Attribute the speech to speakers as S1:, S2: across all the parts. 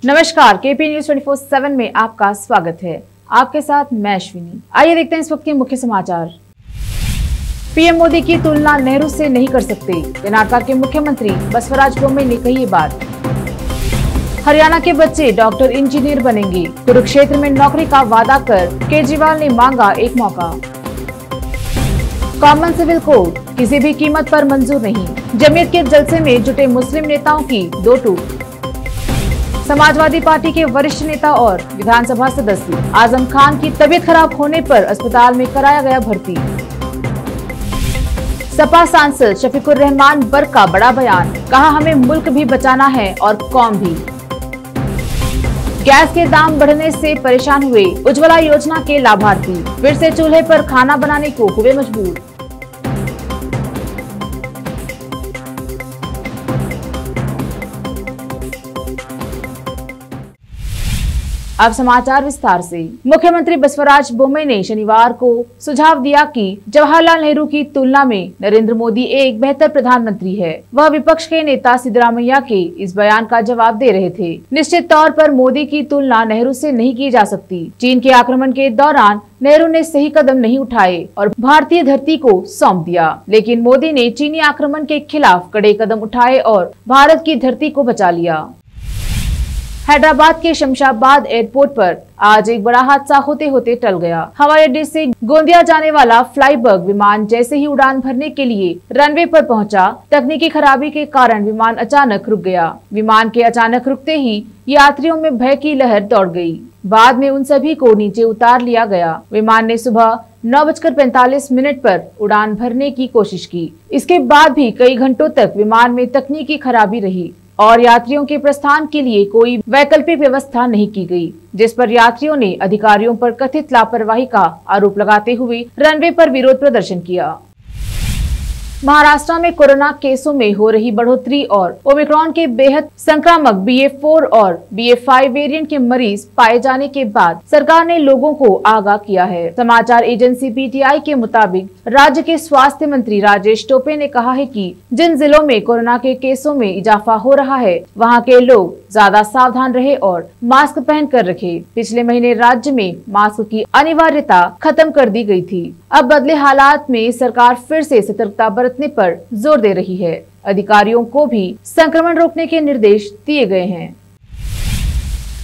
S1: नमस्कार, KP news 24/7 में आपका स्वागत है। आपके साथ मैं अश्विनी। आइए देखते हैं इस वक्त के मुख्य समाचार। पीएम मोदी की तुलना नेहरू से नहीं कर सकते, कर्नाटक के मुख्यमंत्री बसवराज बोम्मई ने कही ये बात। हरियाणा के बच्चे डॉक्टर इंजीनियर बनेंगे, कुरुक्षेत्र में नौकरी का वादा कर केजरीवाल ने मांगा एक मौका। कॉमन सिविल कोड किसी भी कीमत पर मंजूर नहीं, जमीयत के जलसे में जुटे मुस्लिम नेताओं की दो टूक। समाजवादी पार्टी के वरिष्ठ नेता और विधानसभा सदस्य आजम खान की तबीयत खराब होने पर अस्पताल में कराया गया भर्ती। सपा सांसद शफीकुर रहमान बर्क का बड़ा बयान, कहा हमें मुल्क भी बचाना है और कौम भी। गैस के दाम बढ़ने से परेशान हुए उज्ज्वला योजना के लाभार्थी, फिर से चूल्हे पर खाना बनाने को हुए मजबूर। अब समाचार विस्तार से। मुख्यमंत्री बसवराज बोम्मई ने शनिवार को सुझाव दिया कि जवाहरलाल नेहरू की तुलना में नरेंद्र मोदी एक बेहतर प्रधानमंत्री है। वह विपक्ष के नेता सिद्धरामैया के इस बयान का जवाब दे रहे थे। निश्चित तौर पर मोदी की तुलना नेहरू से नहीं की जा सकती। चीन के आक्रमण के दौरान नेहरू ने सही कदम नहीं उठाए और भारतीय धरती को सौंप दिया, लेकिन मोदी ने चीनी आक्रमण के खिलाफ कड़े कदम उठाए और भारत की धरती को बचा लिया। हैदराबाद के शमशाबाद एयरपोर्ट पर आज एक बड़ा हादसा होते होते टल गया। हवाई अड्डे से गोंदिया जाने वाला फ्लाईबर्ग विमान जैसे ही उड़ान भरने के लिए रनवे पर पहुंचा, तकनीकी खराबी के कारण विमान अचानक रुक गया। विमान के अचानक रुकते ही यात्रियों में भय की लहर दौड़ गई। बाद में उन सभी को नीचे उतार लिया गया। विमान ने सुबह 9:45 पर उड़ान भरने की कोशिश की। इसके बाद भी कई घंटों तक विमान में तकनीकी खराबी रही और यात्रियों के प्रस्थान के लिए कोई वैकल्पिक व्यवस्था नहीं की गई, जिस पर यात्रियों ने अधिकारियों पर कथित लापरवाही का आरोप लगाते हुए रनवे पर विरोध प्रदर्शन किया। महाराष्ट्र में कोरोना केसों में हो रही बढ़ोतरी और ओमिक्रॉन के बेहद संक्रामक BA.4 और BA.5 वेरिएंट के मरीज पाए जाने के बाद सरकार ने लोगों को आगाह किया है। समाचार एजेंसी PTI के मुताबिक राज्य के स्वास्थ्य मंत्री राजेश टोपे ने कहा है कि जिन जिलों में कोरोना के केसों में इजाफा हो रहा है, वहां के लोग ज्यादा सावधान रहे और मास्क पहन कर रखे। पिछले महीने राज्य में मास्क की अनिवार्यता खत्म कर दी गई थी। अब बदले हालात में सरकार फिर से सतर्कता बरतने पर जोर दे रही है। अधिकारियों को भी संक्रमण रोकने के निर्देश दिए गए हैं।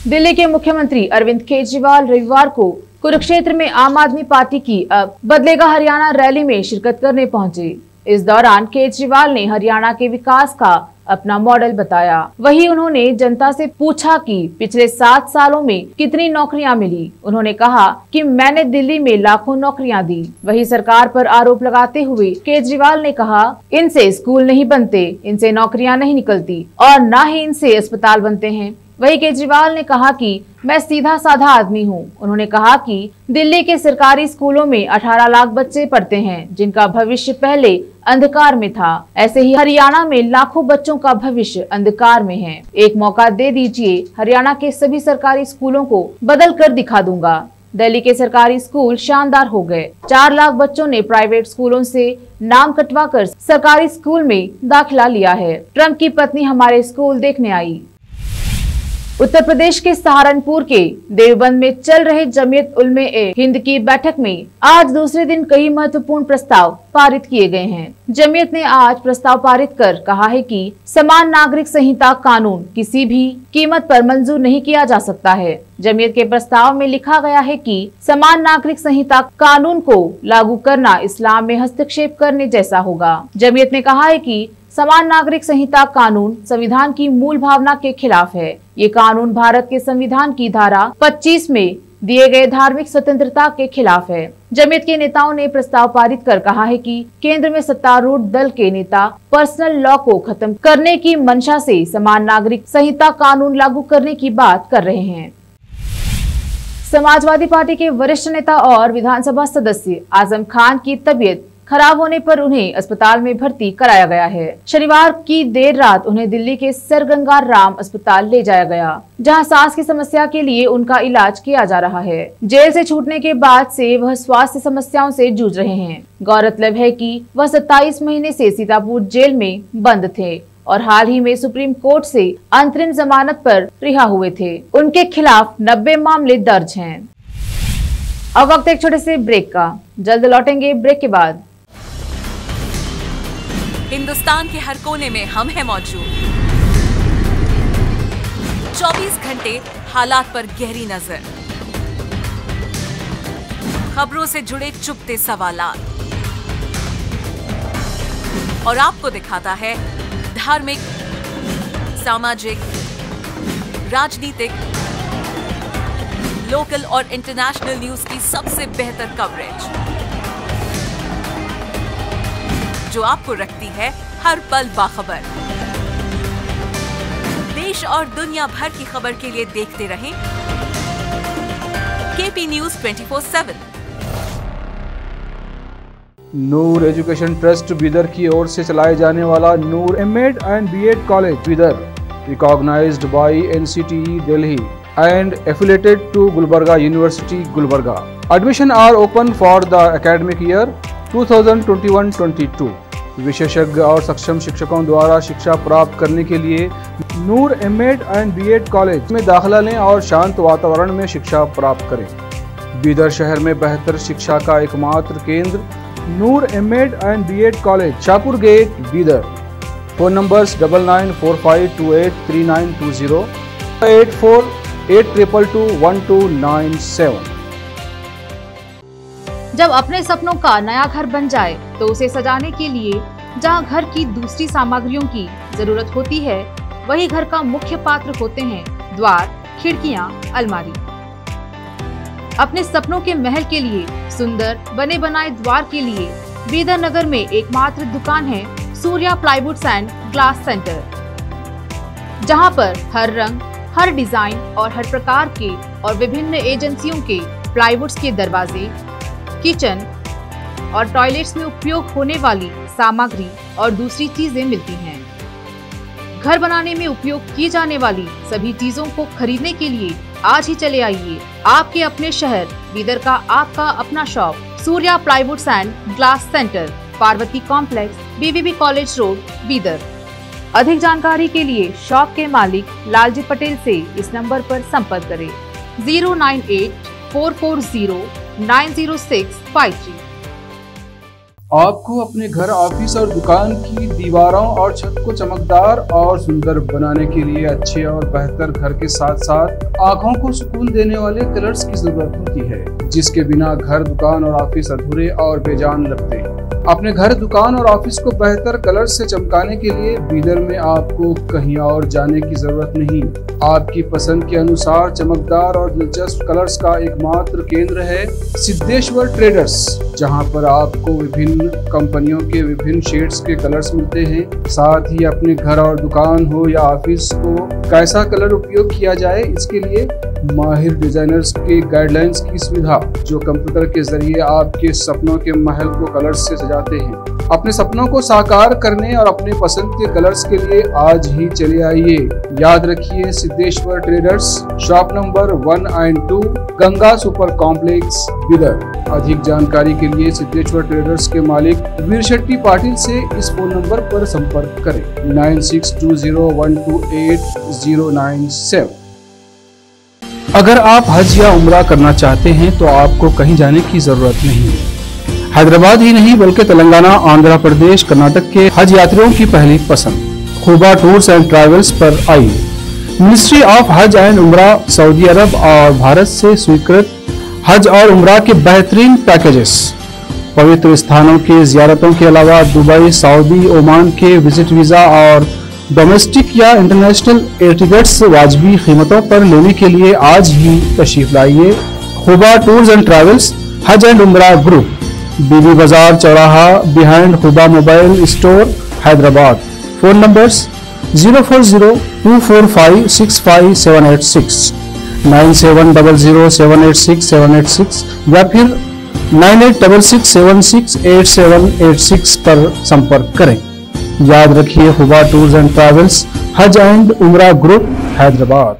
S1: दिल्ली के मुख्यमंत्री अरविंद केजरीवाल रविवार को कुरुक्षेत्र में आम आदमी पार्टी की अब बदलेगा हरियाणा रैली में शिरकत करने पहुंचे। इस दौरान केजरीवाल ने हरियाणा के विकास का अपना मॉडल बताया। वहीं उन्होंने जनता से पूछा कि पिछले 7 सालों में कितनी नौकरियां मिली। उन्होंने कहा कि मैंने दिल्ली में लाखों नौकरियां दी। वहीं सरकार पर आरोप लगाते हुए केजरीवाल ने कहा, इनसे स्कूल नहीं बनते, इनसे नौकरियां नहीं निकलती और न ही इनसे अस्पताल बनते हैं। वहीं केजरीवाल ने कहा कि मैं सीधा साधा आदमी हूं। उन्होंने कहा कि दिल्ली के सरकारी स्कूलों में 18 लाख बच्चे पढ़ते हैं, जिनका भविष्य पहले अंधकार में था। ऐसे ही हरियाणा में लाखों बच्चों का भविष्य अंधकार में है। एक मौका दे दीजिए, हरियाणा के सभी सरकारी स्कूलों को बदल कर दिखा दूंगा। दिल्ली के सरकारी स्कूल शानदार हो गए। 4 लाख बच्चों ने प्राइवेट स्कूलों से नाम कटवाकर सरकारी स्कूल में दाखिला लिया है। ट्रंप की पत्नी हमारे स्कूल देखने आई। उत्तर प्रदेश के सहारनपुर के देवबंद में चल रहे जमीयत उलमे ए हिंद की बैठक में आज दूसरे दिन कई महत्वपूर्ण प्रस्ताव पारित किए गए हैं। जमीयत ने आज प्रस्ताव पारित कर कहा है कि समान नागरिक संहिता कानून किसी भी कीमत पर मंजूर नहीं किया जा सकता है। जमीयत के प्रस्ताव में लिखा गया है कि समान नागरिक संहिता कानून को लागू करना इस्लाम में हस्तक्षेप करने जैसा होगा। जमीयत ने कहा है कि समान नागरिक संहिता कानून संविधान की मूल भावना के खिलाफ है। ये कानून भारत के संविधान की धारा 25 में दिए गए धार्मिक स्वतंत्रता के खिलाफ है। जमीयत के नेताओं ने प्रस्ताव पारित कर कहा है कि केंद्र में सत्तारूढ़ दल के नेता पर्सनल लॉ को खत्म करने की मंशा से समान नागरिक संहिता कानून लागू करने की बात कर रहे हैं। समाजवादी पार्टी के वरिष्ठ नेता और विधानसभा सदस्य आजम खान की तबीयत खराब होने पर उन्हें अस्पताल में भर्ती कराया गया है। शनिवार की देर रात उन्हें दिल्ली के सर गंगा राम अस्पताल ले जाया गया, जहां सांस की समस्या के लिए उनका इलाज किया जा रहा है। जेल से छूटने के बाद से वह स्वास्थ्य समस्याओं से जूझ रहे हैं। गौरतलब है कि वह 27 महीने से सीतापुर जेल में बंद थे और हाल ही में सुप्रीम कोर्ट से अंतरिम जमानत पर रिहा हुए थे। उनके खिलाफ 90 मामले दर्ज हैं। अब वक्त एक छोटे से ब्रेक का, जल्द लौटेंगे ब्रेक के बाद।
S2: हिंदुस्तान के हर कोने में हम हैं मौजूद। 24 घंटे हालात पर गहरी नजर, खबरों से जुड़े चुपते सवालात, और आपको दिखाता है धार्मिक, सामाजिक, राजनीतिक, लोकल और इंटरनेशनल न्यूज की सबसे बेहतर कवरेज, जो आपको रखती है हर पल बाखबर। देश और दुनिया भर की खबर के लिए देखते रहें KP news 24/7।
S3: Noor education trust Bidar की ओर से चलाए जाने वाला Noor MEd and BEd college Bidar, recognized by NCTE Delhi and affiliated to Gulbarga University, Gulbarga. Admission are open for the academic year 2021-22. विशेषज्ञ और सक्षम शिक्षकों द्वारा शिक्षा प्राप्त करने के लिए नूर एमएड एंड बीएड कॉलेज में दाखिला लें और शांत वातावरण में शिक्षा प्राप्त करें। बीदर शहर में बेहतर शिक्षा का एकमात्र केंद्र Noor MEd and BEd college, Shahpur gate, Bidar. Phone numbers 9945283920, 8482221297।
S1: जब अपने सपनों का नया घर बन जाए तो उसे सजाने के लिए जहां घर की दूसरी सामग्रियों की जरूरत होती है, वही घर का मुख्य पात्र होते हैं द्वार, खिड़कियां, अलमारी। अपने सपनों के महल के लिए सुंदर बने बनाए द्वार के लिए बीदर नगर में एकमात्र दुकान है Surya plywoods and glass centre, जहां पर हर रंग, हर डिजाइन और हर प्रकार के और विभिन्न एजेंसियों के प्लाईवुड्स के दरवाजे, किचन और टॉयलेट्स में उपयोग होने वाली सामग्री और दूसरी चीजें मिलती हैं। घर बनाने में उपयोग की जाने वाली सभी चीजों को खरीदने के लिए आज ही चले आइए आपके अपने शहर बीदर का आपका अपना shop Surya plywoods and glass centre, Parvati complex, BVB college road, Bidar. अधिक जानकारी के लिए शॉप के मालिक लालजी पटेल से इस नंबर पर संपर्क करें 09844090653।
S3: आपको अपने घर, ऑफिस और दुकान की दीवारों और छत को चमकदार और सुंदर बनाने के लिए अच्छे और बेहतर घर के साथ साथ आंखों को सुकून देने वाले कलर्स की जरूरत होती है, जिसके बिना घर, दुकान और ऑफिस अधूरे और बेजान लगते हैं। अपने घर, दुकान और ऑफिस को बेहतर कलर से चमकाने के लिए बीदर में आपको कहीं और जाने की जरूरत नहीं। आपकी पसंद के अनुसार चमकदार और दिलचस्प कलर्स का एकमात्र केंद्र है सिद्धेश्वर ट्रेडर्स, जहां पर आपको विभिन्न कंपनियों के विभिन्न शेड्स के कलर्स मिलते हैं। साथ ही अपने घर और दुकान हो या ऑफिस को कैसा कलर उपयोग किया जाए, इसके लिए माहिर डिजाइनर्स के गाइडलाइंस की सुविधा, जो कंप्यूटर के जरिए आपके सपनों के महल को कलर्स से सजाते हैं। अपने सपनों को साकार करने और अपने पसंद के कलर्स के लिए आज ही चले आइए। याद रखिए, Siddheshwar traders, shop number 1 and 2, Ganga super complex, Bidar. अधिक जानकारी के लिए सिद्धेश्वर ट्रेडर्स के मालिक वीर शेट्टी पाटिल से इस फोन नंबर पर संपर्क करें 9620128097। अगर आप हज या उम्रा करना चाहते हैं तो आपको कहीं जाने की जरूरत नहीं है। हैदराबाद ही नहीं बल्कि तेलंगाना, आंध्र प्रदेश, कर्नाटक के हज यात्रियों की पहली पसंद खुबा टूर्स एंड ट्रैवल्स पर आई। मिनिस्ट्री ऑफ हज एंड उम्रा सऊदी अरब और भारत से स्वीकृत हज और उम्रा के बेहतरीन पैकेजेस, पवित्र स्थानों के जियारतों के अलावा दुबई, सऊदी, ओमान के विजिट वीजा और डोमेस्टिक या इंटरनेशनल एयर टिकट्स वाजबी कीमतों पर लेने के लिए आज ही तशरीफ लाइए। Khuba tours and travels, Hajj and Umrah group, Bibi Bazaar चौराहा, behind Khuba mobile store, Hyderabad. Phone numbers 04024565786, 9700786786 या फिर 9866768786 पर संपर्क करें। याद रखिए, खुबा tours and travels, Hajj and Umrah group, Hyderabad.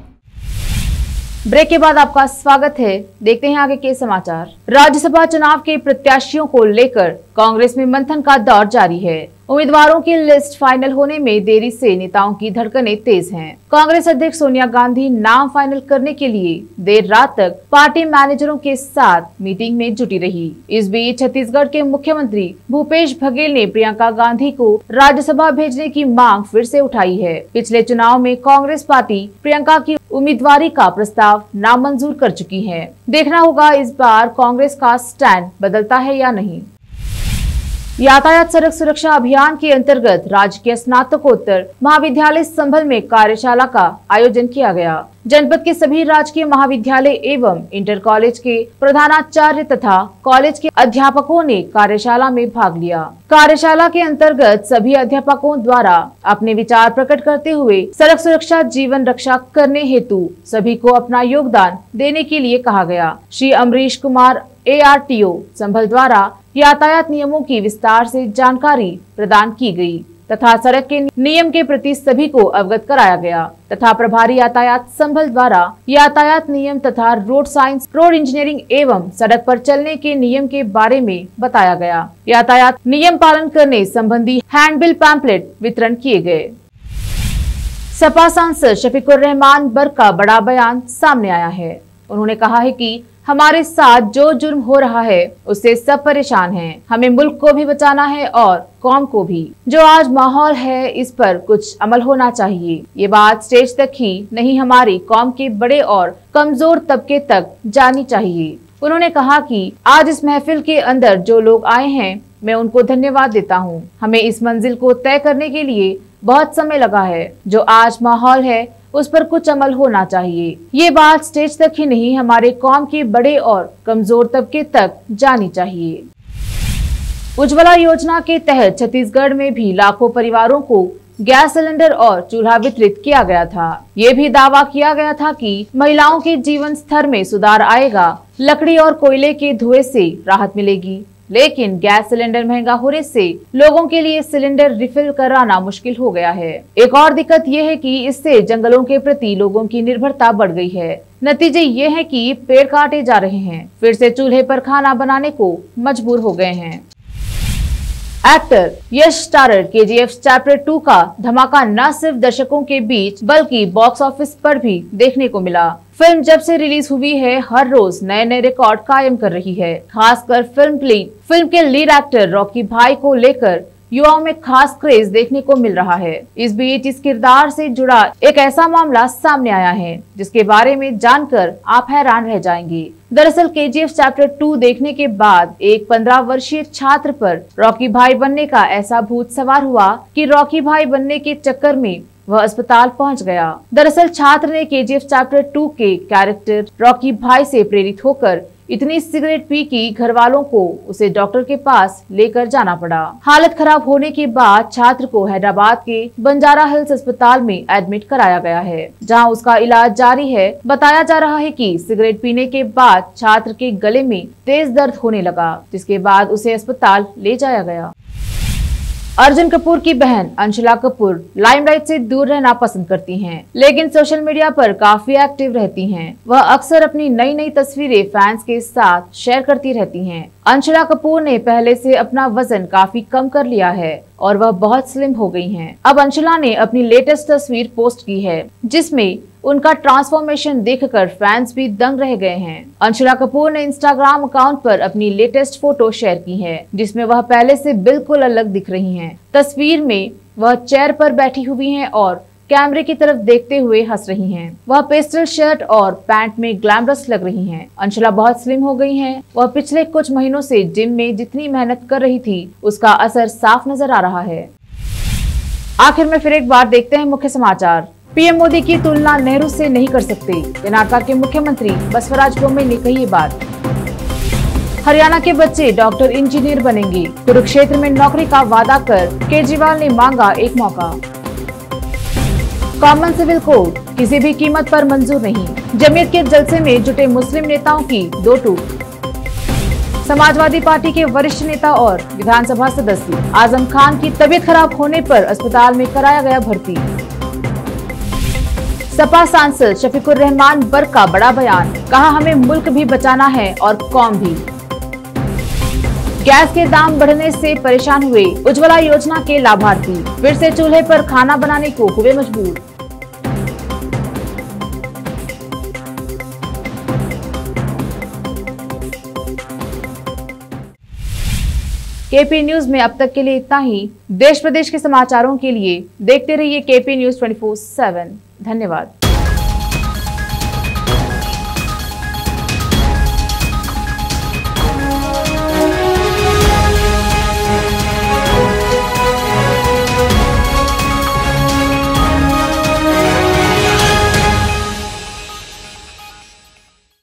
S1: Break के बाद आपका स्वागत है। देखते हैं आगे के समाचार। राज्यसभा चुनाव के प्रत्याशियों को लेकर कांग्रेस में मंथन का दौर जारी है। उम्मीदवारों की लिस्ट फाइनल होने में देरी से नेताओं की धड़कनें तेज हैं। कांग्रेस अध्यक्ष सोनिया गांधी नाम फाइनल करने के लिए देर रात तक पार्टी मैनेजरों के साथ मीटिंग में जुटी रही। इस बीच छत्तीसगढ़ के मुख्यमंत्री भूपेश बघेल ने प्रियंका गांधी को राज्यसभा भेजने की मांग फिर से उठाई है। पिछले चुनाव में कांग्रेस पार्टी प्रियंका की उम्मीदवारी का प्रस्ताव नामंजूर कर चुकी है। देखना होगा इस बार कांग्रेस का स्टैंड बदलता है या नहीं। यातायात सड़क सुरक्षा अभियान के अंतर्गत राजकीय स्नातकोत्तर महाविद्यालय संभल में कार्यशाला का आयोजन किया गया। जनपद के सभी राजकीय महाविद्यालय एवं इंटर कॉलेज के प्रधानाचार्य तथा कॉलेज के अध्यापकों ने कार्यशाला में भाग लिया। कार्यशाला के अंतर्गत सभी अध्यापकों द्वारा अपने विचार प्रकट करते हुए सड़क सुरक्षा जीवन रक्षा करने हेतु सभी को अपना योगदान देने के लिए कहा गया। श्री अमरीश कुमार ARTO संभल द्वारा यातायात नियमों की विस्तार से जानकारी प्रदान की गई तथा सड़क के नियम के प्रति सभी को अवगत कराया गया तथा प्रभारी यातायात संभल द्वारा यातायात नियम तथा रोड साइंस, रोड इंजीनियरिंग एवं सड़क पर चलने के नियम के बारे में बताया गया। यातायात नियम पालन करने संबंधी हैंडबिल पैम्पलेट वितरण किए गए। सपा सांसद शफीकुर रहमान बर का बड़ा बयान सामने आया है। उन्होंने कहा है कि हमारे साथ जो जुर्म हो रहा है उससे सब परेशान हैं। हमें मुल्क को भी बचाना है और कौम को भी। जो आज माहौल है इस पर कुछ अमल होना चाहिए। ये बात स्टेज तक ही नहीं हमारी कौम के बड़े और कमजोर तबके तक जानी चाहिए। उन्होंने कहा कि आज इस महफिल के अंदर जो लोग आए हैं मैं उनको धन्यवाद देता हूँ। हमें इस मंजिल को तय करने के लिए बहुत समय लगा है। जो आज माहौल है उस पर कुछ अमल होना चाहिए। ये बात स्टेज तक ही नहीं हमारे कौम के बड़े और कमजोर तबके तक जानी चाहिए। उज्ज्वला योजना के तहत छत्तीसगढ़ में भी लाखों परिवारों को गैस सिलेंडर और चूल्हा वितरित किया गया था। ये भी दावा किया गया था कि महिलाओं के जीवन स्तर में सुधार आएगा, लकड़ी और कोयले के धुएं से राहत मिलेगी। लेकिन गैस सिलेंडर महंगा होने से लोगों के लिए सिलेंडर रिफिल कराना मुश्किल हो गया है। एक और दिक्कत यह है कि इससे जंगलों के प्रति लोगों की निर्भरता बढ़ गई है। नतीजे ये है कि पेड़ काटे जा रहे हैं, फिर से चूल्हे पर खाना बनाने को मजबूर हो गए हैं। एक्टर यश स्टारर KGF चैप्टर 2 का धमाका न सिर्फ दर्शकों के बीच बल्कि बॉक्स ऑफिस पर भी देखने को मिला। फिल्म जब से रिलीज हुई है हर रोज नए नए रिकॉर्ड कायम कर रही है। खासकर फिल्म के लीड एक्टर रॉकी भाई को लेकर युवाओं में खास क्रेज देखने को मिल रहा है। इस बीच इस किरदार से जुड़ा एक ऐसा मामला सामने आया है जिसके बारे में जानकर आप हैरान रह जाएंगे। दरअसल KGF चैप्टर 2 देखने के बाद एक 15 वर्षीय छात्र पर रॉकी भाई बनने का ऐसा भूत सवार हुआ कि रॉकी भाई बनने के चक्कर में वह अस्पताल पहुंच गया। दरअसल छात्र ने KGF चैप्टर 2 के कैरेक्टर रॉकी भाई से प्रेरित होकर इतनी सिगरेट पी कि घर वालों को उसे डॉक्टर के पास लेकर जाना पड़ा। हालत खराब होने के बाद छात्र को हैदराबाद के बंजारा हिल्स अस्पताल में एडमिट कराया गया है, जहां उसका इलाज जारी है। बताया जा रहा है कि सिगरेट पीने के बाद छात्र के गले में तेज दर्द होने लगा, जिसके बाद उसे अस्पताल ले जाया गया। अर्जुन कपूर की बहन अंशुला कपूर लाइमलाइट से दूर रहना पसंद करती हैं, लेकिन सोशल मीडिया पर काफी एक्टिव रहती हैं। वह अक्सर अपनी नई नई तस्वीरें फैंस के साथ शेयर करती रहती हैं। अंशुला कपूर ने पहले से अपना वजन काफी कम कर लिया है और वह बहुत स्लिम हो गई हैं। अब अंशुला ने अपनी लेटेस्ट तस्वीर पोस्ट की है जिसमें उनका ट्रांसफॉर्मेशन देखकर फैंस भी दंग रह गए हैं। अंशुला कपूर ने इंस्टाग्राम अकाउंट पर अपनी लेटेस्ट फोटो शेयर की है जिसमें वह पहले से बिल्कुल अलग दिख रही हैं। तस्वीर में वह चेयर पर बैठी हुई हैं और कैमरे की तरफ देखते हुए हंस रही हैं। वह पेस्टल शर्ट और पैंट में ग्लैमरस लग रही हैं। अंशुला बहुत स्लिम हो गई हैं। वह पिछले कुछ महीनों से जिम में जितनी मेहनत कर रही थी उसका असर साफ नजर आ रहा है। आखिर में फिर एक बार देखते हैं मुख्य समाचार। पीएम मोदी की तुलना नेहरू से नहीं कर सकते, कर्नाटक के मुख्यमंत्री बसवराज बोम्मई ने कही ये बात। हरियाणा के बच्चे डॉक्टर इंजीनियर बनेंगे, कुरुक्षेत्र में नौकरी का वादा कर केजरीवाल ने मांगा एक मौका। कॉमन सिविल कोड किसी भी कीमत पर मंजूर नहीं, जमीयत के जलसे में जुटे मुस्लिम नेताओं की दो टूक। समाजवादी पार्टी के वरिष्ठ नेता और विधानसभा सदस्य आजम खान की तबीयत खराब होने पर अस्पताल में कराया गया भर्ती। सपा सांसद शफीकुर रहमान बर का बड़ा बयान, कहा हमें मुल्क भी बचाना है और कौम भी। गैस के दाम बढ़ने से परेशान हुए उज्ज्वला योजना के लाभार्थी, फिर से चूल्हे पर खाना बनाने को हुए मजबूर। केपी न्यूज में अब तक के लिए इतना ही। देश प्रदेश के समाचारों के लिए देखते रहिए केपी न्यूज 24/7। धन्यवाद।